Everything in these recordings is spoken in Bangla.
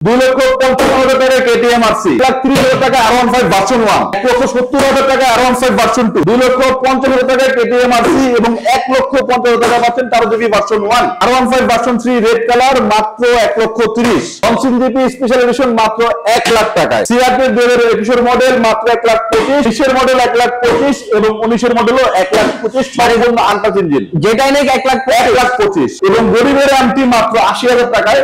2,55,000 টাকা কেটিএম আরসি, 1,30,000 টাকা R15 ভার্সন 1, 1,70,000 টাকা R15 ভার্সন 2, 2,50,000 টাকা কেটিএম আরসি এবং 1,50,000 টাকা পাচ্ছেন 13 GB version 1, R15 version 3 red colour মাত্র 1,30,000, লঞ্চিং জিপি স্পেশাল এডিশন মাত্র 1 লাখ টাকায়, সিআরপি 2021 মডেল মাত্র 1,25,000, 20 এর মডেল 1,25,000 এবং 19 এর মডেলও 1,25,000, সম্পূর্ণ আনটাচ ইঞ্জিন, যেটাই নেই 1,25,000 এবং গরিবের এমটি মাত্র 80,000 টাকায়।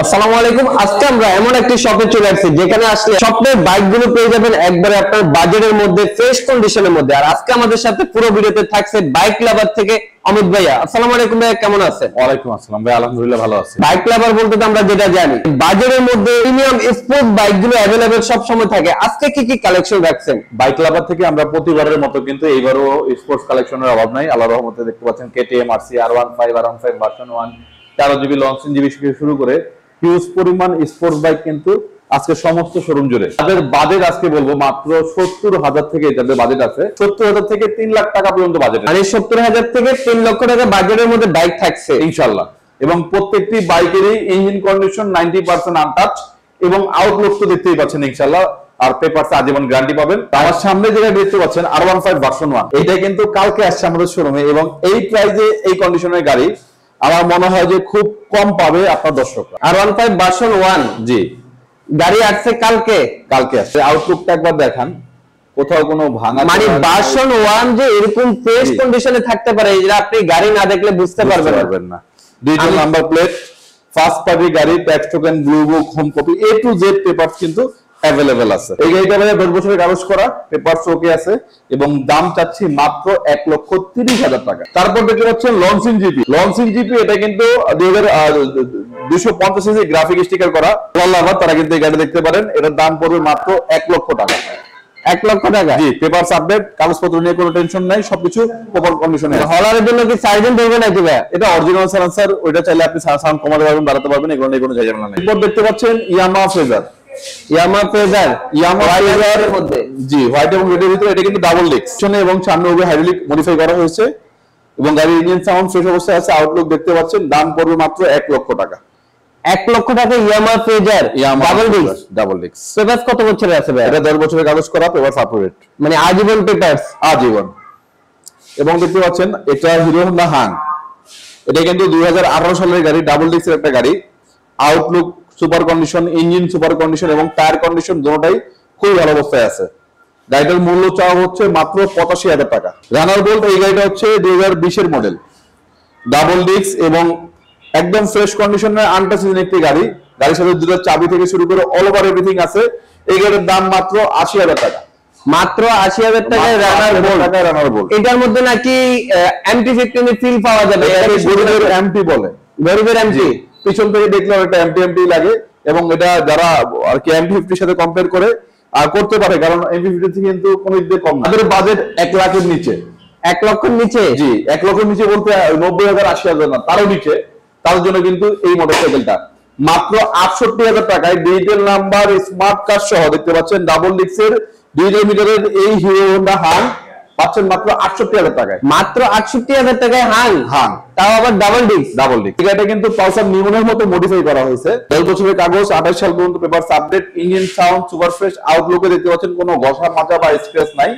আসসালামু আলাইকুম। আজকে আমরা এমন একটি শপে চলে আসছি যেখানে আসলে স্বপ্নের বাইকগুলো পেয়ে যাবেন একবারে আপনার বাজেটের মধ্যে, ফ্রেশ কন্ডিশনের মধ্যে। আর আজকে আমাদের সাথে পুরো ভিডিওতে থাকছে বাইক লাভার থেকে অমিত ভাইয়া। আসসালামু আলাইকুম ভাইয়া, কেমন আছেন? ওয়ালাইকুম আসসালাম ভাই, আলহামদুলিল্লাহ ভালো আছি। বাইক লাভার বলতে তো আমরা যেটা জানি বাজেটের মধ্যে প্রিমিয়াম স্পোর্ট বাইকগুলো अवेलेबल সব সময় থাকে। আজকে কি কি কালেকশন রাখছেন? বাইক লাভার থেকে আমরা প্রতিবারের মতো কিন্তু এইবারও স্পোর্টস কালেকশনের অভাব নাই। আল্লাহর রহমতে দেখতে পাচ্ছেন KTM RC, R15 version 1, 13 GB launching GB থেকে শুরু করে হিউজ পরিমাণ স্পোর্টস বাইক কিন্তু আজকে সমস্ত শোরুম জুড়ে। তাদের বাজেট আজকে বলবো মাত্র 70,000 থেকে, যাদের বাজেট আছে 70,000 থেকে 3 লাখ টাকা পর্যন্ত বাজেট, মানে 70,000 থেকে 3 লক্ষ টাকা বাজেটের মধ্যে বাইক থাকছে ইনশাআল্লাহ। এবং প্রত্যেকটি বাইকেরই ইঞ্জিন কন্ডিশন 90% আনটাচ এবং আউটলুক তো দেখতেই পাচ্ছেন ইনশাআল্লাহ, আর পেপারস আজীবন গ্যারান্টি পাবেন। আমার সামনে যেটা দেখতে পাচ্ছেন R15 ভার্সন 1, এইটা কিন্তু কালকে আসছে আমাদের শোরুমে এবং এই প্রাইসে এই কন্ডিশনের গাড়ি আমার মনে হয় যে খুব কম পাবে আপনার দর্শকরা। R15 ভার্সন 1 জি গাড়ি আসছে কালকে আসছে। আউটলুকটা একবার দেখান, কোথাও কোনো ভাঙা, মানে ভার্সন 1 যে এরকম ফ্রেশ কন্ডিশনে থাকতে পারে এটা আপনি গাড়ি না দেখলে বুঝতে পারবেন না। Digital number plate, first party গাড়ি, tax token, blue book, home copy, A to Z papers কিন্তু अवेलेबल আছে। এই গাড়িটা ভাই 10 বছরের কাগজ করা, পেপারস ওকে আছে এবং দাম চাচ্ছি মাত্র 1,30,000 টাকা। তারপর দেখতে পাচ্ছেন লঞ্চিং জিপি, এটা কিন্তু 250 সিসি গ্রাফিক স্টিকার করা লাভার, তারা কিন্তু এই গাড়ি দেখতে পারেন। এটার দাম পড়বে মাত্র 1 লক্ষ টাকা। 1 লক্ষ টাকা? জি, পেপারস আপডেট, কাগজপত্র নিয়ে কোনো টেনশন নাই, সবকিছু প্রপার কন্ডিশনে আছে। হলারের জন্য কি সাইজেন ধরবে নাকি ভাই? এটা অরিজিনাল সাইলেন্সার, ওইটা চাইলে আপনি সাউন্ড কমাতে পারবেন, বাড়াতে পারবেন, এগুলো নিয়ে কোনো ঝামেলা নেই। এরপর দেখতে পাচ্ছেন ইয়ামাহা ফ্রেজার এর মধ্যে, জি হোয়াইট এবং রেড এর ভিতরে। এটা কিন্তু ডাবল ডিস্ক, পিছনে এবং সামনে উভয় হাইড্রোলিক মডিফাই করা হয়েছে এবং গাড়ির ইঞ্জিন সাউন্ড ফ্রেশ অবস্থায় আছে। আউটলুক দেখতে পাচ্ছেন। দাম পড়বে মাত্র 1 লক্ষ টাকা। 1 লক্ষ টাকা Yamaha Fazer double disc. Papers কত বছরের আছে ভাই? এটা 10 বছরের কাগজ করা, পেপারস আপডেট, মানে আজীবন পেপারস, আজীবন। এবং দেখতে পাচ্ছেন এটা হিরো হোন্ডা হাং, এটা কিন্তু 2018 সালের গাড়ি, ডাবল ডিস্কের একটা গাড়ি। Outlook super condition, engine super condition এবং টায়ার কন্ডিশন দুটোটাই খুবই ভালো অবস্থায় আছে। গাড়িটার মূল্য চাওয়া হচ্ছে মাত্র 85,000 টাকা। রানার বোল্ট, এই গাড়িটা হচ্ছে 2020 এর মডেল, ডাবল ডিস্ক এবং একদম ফ্রেশ কন্ডিশনের আনটাচ একটি গাড়ি। গাড়ির সাথে দুটো চাবি থেকে শুরু করে অল ওভার এভরিথিং আছে। এই গাড়ির দাম মাত্র 80,000 টাকা। মাত্র 80,000 টাকায় রানার বোল্ট। এটার মধ্যে নাকি MT-15 এর ফিল পাওয়া যাবে? গরিবের এমটি বলে, গরিবের এমটি। পিছন থেকে দেখলে একটা এমটি লাগে এবং এটা যারা আর কি MT-50 সাথে কম্পেয়ার করে আর করতে পারে, কারণ MT-50 থেকে কিন্তু কোনো দিক দিয়ে কম না। আমাদের বাজেট 1 লাখের নিচে। 1 লক্ষের নিচে? জি, 1 লক্ষের নিচে বলতে 90,000 80,000 না, তারও নিচে। তার জন্য কিন্তু এই মোটরসাইকেলটা মাত্র 68,000 টাকায় ডিজিটাল নাম্বার স্মার্ট কার্ড সহ দেখতে পাচ্ছেন, ডাবল ডিস্কের 2 মিটারের এই হিরো হোন্ডা হাং পাচ্ছেন মাত্র 68,000 টাকায়। মাত্র 68,000 টাকায় হাং, তাও আবার ডাবল ডিস্ক। এটা কিন্তু পালসার নিউনের মতো মডিফাই করা হয়েছে। 10 বছরের কাগজ, 28 সাল পর্যন্ত papers update, engine sound super fresh. আউটলুকে দেখতে পাচ্ছেন কোনো ঘষা মাজা বা স্ক্র্যাচ নাই।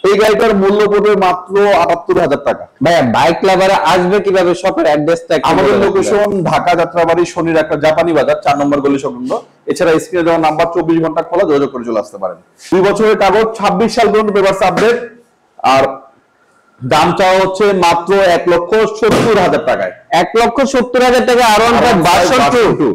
এই গাড়িটার মূল্য পড়বে মাত্র 78,000 টাকা। ভাইয়া বাইক লাভারে আসবে কিভাবে? শপের অ্যাড্রেসটা? আমাদের লোকেশন ঢাকা যাত্রাবাড়ি, শনির একটা জাপানি বাজার, 4 নম্বর গলি সংলগ্ন। এছাড়া স্ক্রিনে দেওয়া নাম্বার 24 ঘন্টা খোলা, যোগাযোগ করে চলে আসতে পারেন। 2 বছরের কাগজ, 26 সাল পর্যন্ত পেপারস আপডেট। আর দাম চাওয়া হচ্ছে মাত্র 1,70,000 টাকায়। 1,70,000 টাকা R15 ভার্সন 2,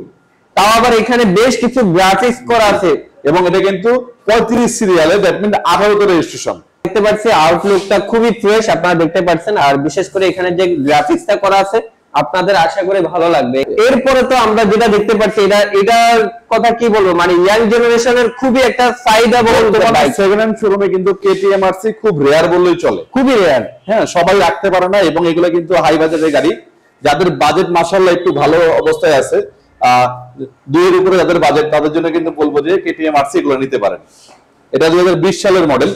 তাও আবার এখানে বেশ কিছু গ্রাফিক্স করা আছে এবং এটা কিন্তু 35 সিরিয়ালে, দ্যাট মিন্স 18 তে রেজিস্ট্রেশন। দেখতে পাচ্ছি আউটলুকটা খুবই ফ্রেশ, আপনারা দেখতে পাচ্ছেন। আর বিশেষ করে এখানে যে গ্রাফিক্সটা করা আছে আপনাদের আশা করি ভালো লাগবে। এরপরে তো আমরা যেটা দেখতে পাচ্ছি, এটার কথা কি বলবো, মানে ইয়াং জেনারেশনের খুবই একটা চাহিদা বলতে পারি। সেকেন্ড হ্যান্ড শোরুমে কিন্তু কেটিএম আরসি খুব রেয়ার বললেই চলে, খুবই রেয়ার। হ্যাঁ, সবাই রাখতে পারে না এবং এগুলো কিন্তু হাই বাজেটের গাড়ি। যাদের বাজেট মাশাআল্লাহ একটু ভালো অবস্থায় আছে, 2 এর উপরে যাদের বাজেট, তাদের জন্য কিন্তু বলবো যে কেটিএম আরসি এগুলো নিতে পারেন। এটা 2020 সালের মডেল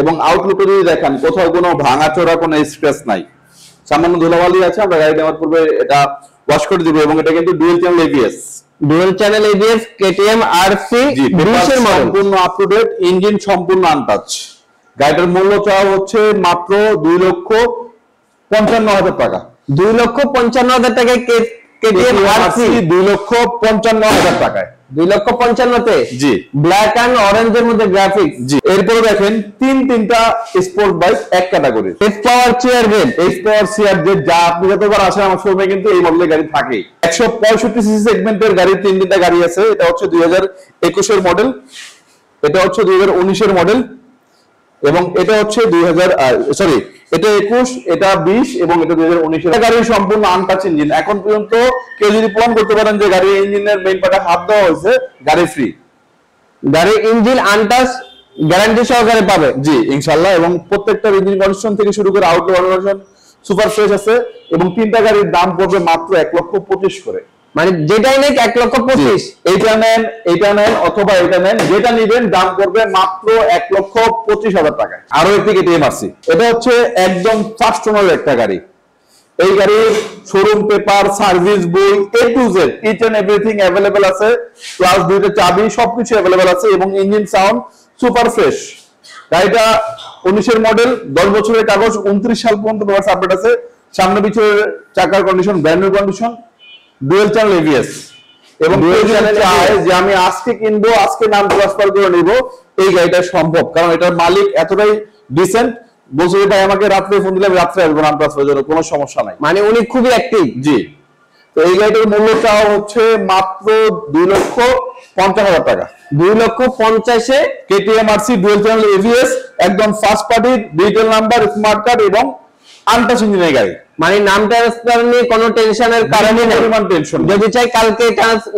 এবং আউটলুকটা যদি দেখেন কোথাও কোনো ভাঙাচোরা কোনো স্ক্র্যাচ নাই, সামান্য ধুলাবালি আছে, আমরা গাড়ি নেওয়ার পূর্বে এটা ওয়াশ করে দিব। এবং এটা কিন্তু dual channel ABS, dual channel ABS KTM RC 20 এর মডেল, সম্পূর্ণ আপ টু ডেট, ইঞ্জিন সম্পূর্ণ আনটাচ। গাড়িটার মূল্য চাওয়া হচ্ছে মাত্র 2,55,000 টাকা। 2,55,000 টাকায় কেটিএম আরসি 2,55,000 টাকায়, 2,55,000 তে জি, ব্ল্যাক এন্ড অরেঞ্জের মধ্যে গ্রাফিক্স। জি। এরপরে দেখেন তিনটা স্পোর্ট বাইক এক category, S power chair Z, যা আপনি যতবার আসেন আমার শোরুমে কিন্তু এই মডেলের গাড়ি থাকে। 165 সিসি সেগমেন্টের গাড়ি তিনটা গাড়ি আছে। এটা হচ্ছে 2021 এর মডেল, এটা হচ্ছে 2019 এর মডেল, এবং এটা হচ্ছে এটা 21, এটা 20 এবং এটা 2019 এর গাড়ির সম্পূর্ণ আনটাচ ইঞ্জিন। এখন পর্যন্ত কেউ যদি প্রমাণ করতে পারেন যে গাড়ির ইঞ্জিনের মেইন পার্টে হাত দেওয়া হয়েছে, গাড়ি ফ্রি। গাড়ির ইঞ্জিন আনটাচ গ্যারান্টি সহকারে পাবে, জি ইনশাআল্লাহ। এবং প্রত্যেকটা ইঞ্জিন কন্ডিশন থেকে শুরু করে আউটলুক কন্ডিশন সুপার ফ্রেশ আছে। এবং তিনটা গাড়ির দাম পড়বে মাত্র 1,25,000 করে। মানে যেটাই নেই 1,25,000। এইটা নেন অথবা এটা নেন, যেটা নিবেন দাম পড়বে মাত্র 1,25,000 টাকায়। আরো একটি কেটিএম আছে, এটা হচ্ছে একদম ফার্স্ট ওনার একটা গাড়ি। এই গাড়ির শোরুম পেপার, সার্ভিস বই, A to Z each and everything available আছে, প্লাস দুইটা চাবি, সবকিছু অ্যাভেলেবেল আছে। এবং ইঞ্জিন সাউন্ড সুপার ফ্রেশ। গাড়িটা 19 এর মডেল, 10 বছরের কাগজ, 29 সাল পর্যন্ত পেপারস আপডেট আছে। সামনে পিছনের চাকার condition brand new condition, dual channel ABS. এবং যে আমি আজকে কিনবো, আজকে নাম ট্রান্সফার করে নিব, এই গাড়িটা সম্ভব, কারণ এটার মালিক এতটাই ডিসেন্ট, বলছে ভাই আমাকে রাত্রে ফোন দিলে আমি রাত্রে আসবো নাম ট্রান্সফারের জন্য, কোনো সমস্যা নাই। মানে উনি খুবই অ্যাক্টিভ। জি। তো এই গাড়িটার মূল্য চাওয়া হচ্ছে মাত্র 2,50,000 টাকা। 2,50,000-এ KTM RC dual channel ABS, একদম first party, digital number, smart card এবং আনটাচ ইঞ্জিনের গাড়ি। মানে নাম ট্রান্সফার নিয়ে কোনো টেনশনের কারণে নেই, পরিমাণ টেনশন। যদি চাই কালকে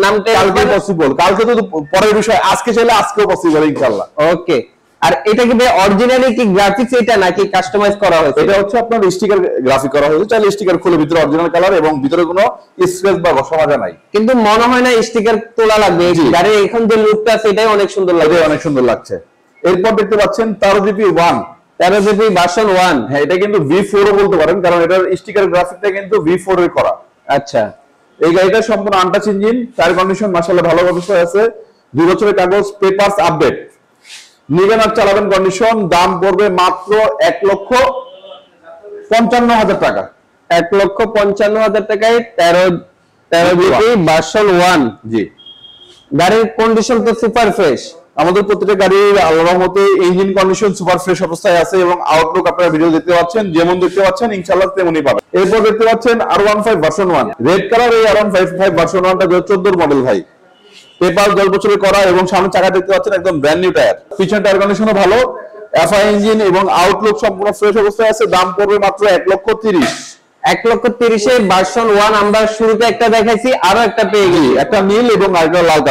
নাম কালকে পসিবল, কালকে তো পরের বিষয়, আজকে চাইলে আজকেও পসিবল ইনশাআল্লাহ। ওকে। আর এটা কি অরিজিনালি কি গ্রাফিক্স এটা নাকি কাস্টমাইজ করা হয়েছে? এটা হচ্ছে আপনার স্টিকার গ্রাফিক করা হয়েছে, চাইলে স্টিকার খুলে ভিতরে অরিজিনাল কালার এবং ভিতরে কোনো স্ক্র্যাচ বা ঘষা মাজা নাই। কিন্তু মনে হয় না স্টিকার তোলা লাগবে, গাড়ির এখন যে লুকটা আছে এটাই অনেক সুন্দর লাগে, অনেক সুন্দর লাগছে। এরপর দেখতে পাচ্ছেন 13GB ভার্সন 1। হ্যাঁ, এটা কিন্তু V4 ও বলতে পারেন, কারণ এটার স্টিকার গ্রাফিকটা কিন্তু V4 এর করা। আচ্ছা। এই গাড়িটা সম্পূর্ণ আনটাচ ইঞ্জিন, টায়ার কন্ডিশন মাশাআল্লাহ ভালো অবস্থায় আছে, 2 বছরের কাগজ, পেপারস আপডেট, নিবেন আর চালাবেন কন্ডিশন। দাম পড়বে মাত্র 1,55,000 টাকা। 1,55,000 টাকায় 13GB ভার্সন 1। জি। গাড়ির কন্ডিশন তো সুপার ফ্রেশ। আমাদের প্রত্যেকটা গাড়ির আল্লাহর মতে ইঞ্জিন কন্ডিশন সুপার ফ্রেশ অবস্থায় আছে, এবং আউটলুক আপনারা ভিডিও দেখতে পাচ্ছেন, যেমন দেখতে পাচ্ছেন ইনশাআল্লাহ তেমনই পাবেন। এরপর দেখতে পাচ্ছেন R15 ভার্সন 1, রেড কালার। এই R15 ভার্সন 1টা 2014 মডেল ভাই, পেপার 10 বছরের করা, এবং সামনে চাকা দেখতে পাচ্ছেন একদম ব্র্যান্ড নিউ টায়ার, পিছনের টায়ার কন্ডিশনও ভালো, এফআই ইঞ্জিন এবং আউটলুক সম্পূর্ণ ফ্রেশ অবস্থায় আছে। দাম পড়বে মাত্র 1,30,000। 1,30,000-এ ভার্সন 1 আমরা শুরুতে একটা দেখাইছি, আরো একটা পেয়ে গেছি, একটা নীল এবং আরেকটা লাল কালার।